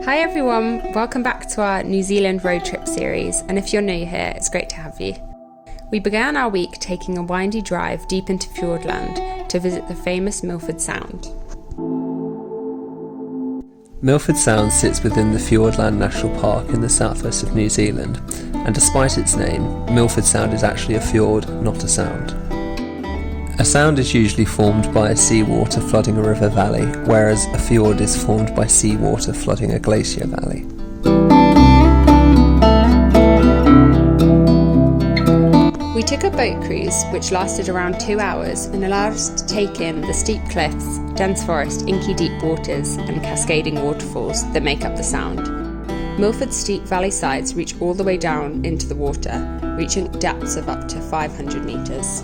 Hi everyone, welcome back to our New Zealand road trip series, and if you're new here, it's great to have you. We began our week taking a windy drive deep into Fiordland to visit the famous Milford Sound. Milford Sound sits within the Fiordland National Park in the southwest of New Zealand, and despite its name, Milford Sound is actually a fjord, not a sound. A sound is usually formed by seawater flooding a river valley, whereas a fjord is formed by seawater flooding a glacier valley. We took a boat cruise which lasted around 2 hours and allowed us to take in the steep cliffs, dense forest, inky deep waters and cascading waterfalls that make up the sound. Milford's steep valley sides reach all the way down into the water, reaching depths of up to 500 metres.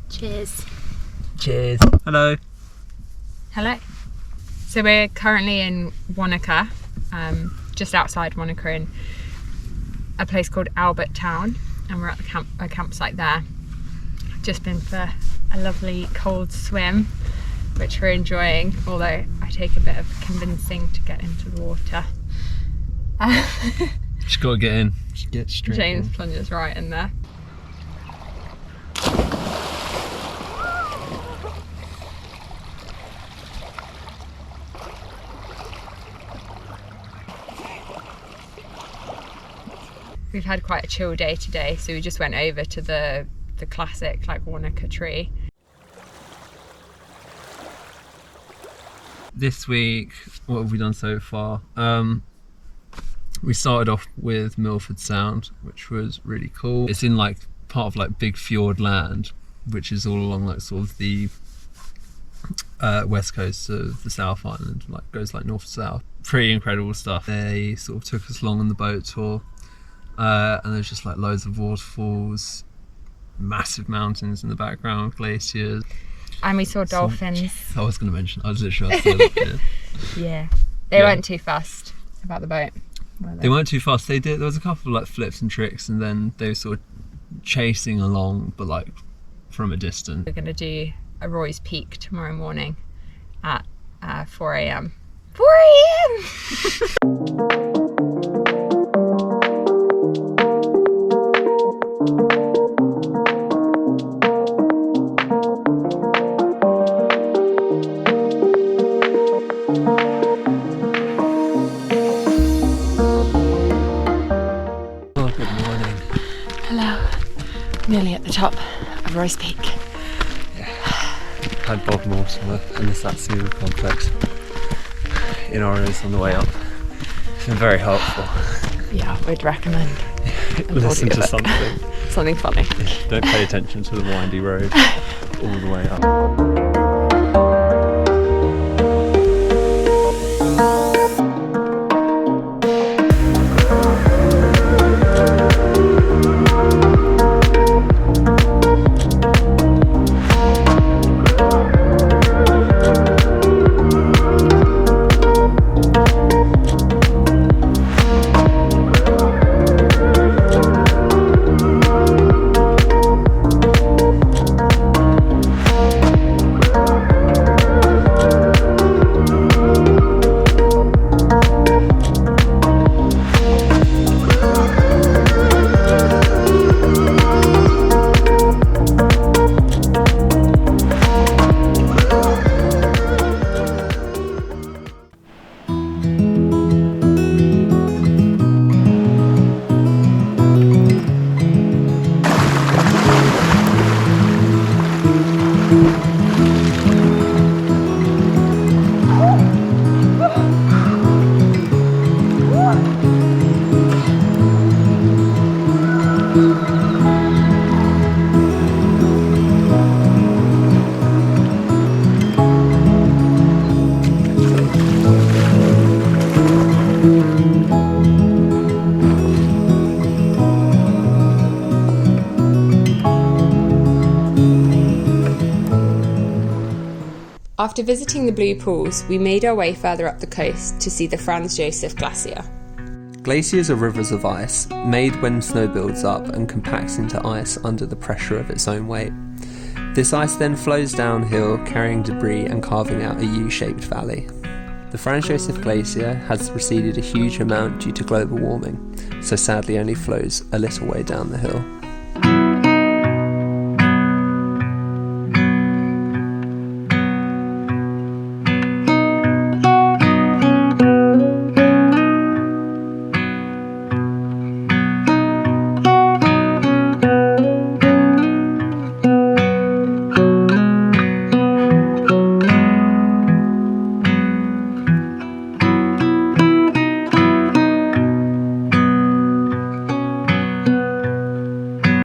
Cheers. Cheers. Hello. Hello. So we're currently in Wanaka, just outside Wanaka in a place called Albert Town, and we're at a campsite there. Just been for a lovely cold swim, which we're enjoying, although I take a bit of convincing to get into the water. Just gotta get in. Just get straight James in. plunges right in there. We've had quite a chill day today, so we just went over to the classic Wanaka tree. This week, what have we done so far? We started off with Milford Sound, which was really cool. It's in part of Big Fiordland, which is all along sort of the west coast of the South Island, goes north to south. Pretty incredible stuff. They sort of took us along on the boat tour. And there's just loads of waterfalls, massive mountains in the background, glaciers. And we saw dolphins. I was going to mention, I was literally about to say that, Yeah. They weren't too fussed about the boat, were They weren't too fast. There was a couple of flips and tricks, and then they were sort of chasing along, but from a distance. We're going to do a Roy's Peak tomorrow morning at 4 a.m. 4 a.m! Nearly at the top of Roy's Peak. Yeah. Had Bob Mortimer and the Satsuma complex in Oros on the way up. It's been very helpful. Yeah, we'd recommend. Listen to something. Something funny. Don't pay attention to the windy road all the way up. After visiting the Blue Pools, we made our way further up the coast to see the Franz Josef Glacier. Glaciers are rivers of ice, made when snow builds up and compacts into ice under the pressure of its own weight. This ice then flows downhill, carrying debris and carving out a U-shaped valley. The Franz Josef Glacier has receded a huge amount due to global warming, so sadly only flows a little way down the hill.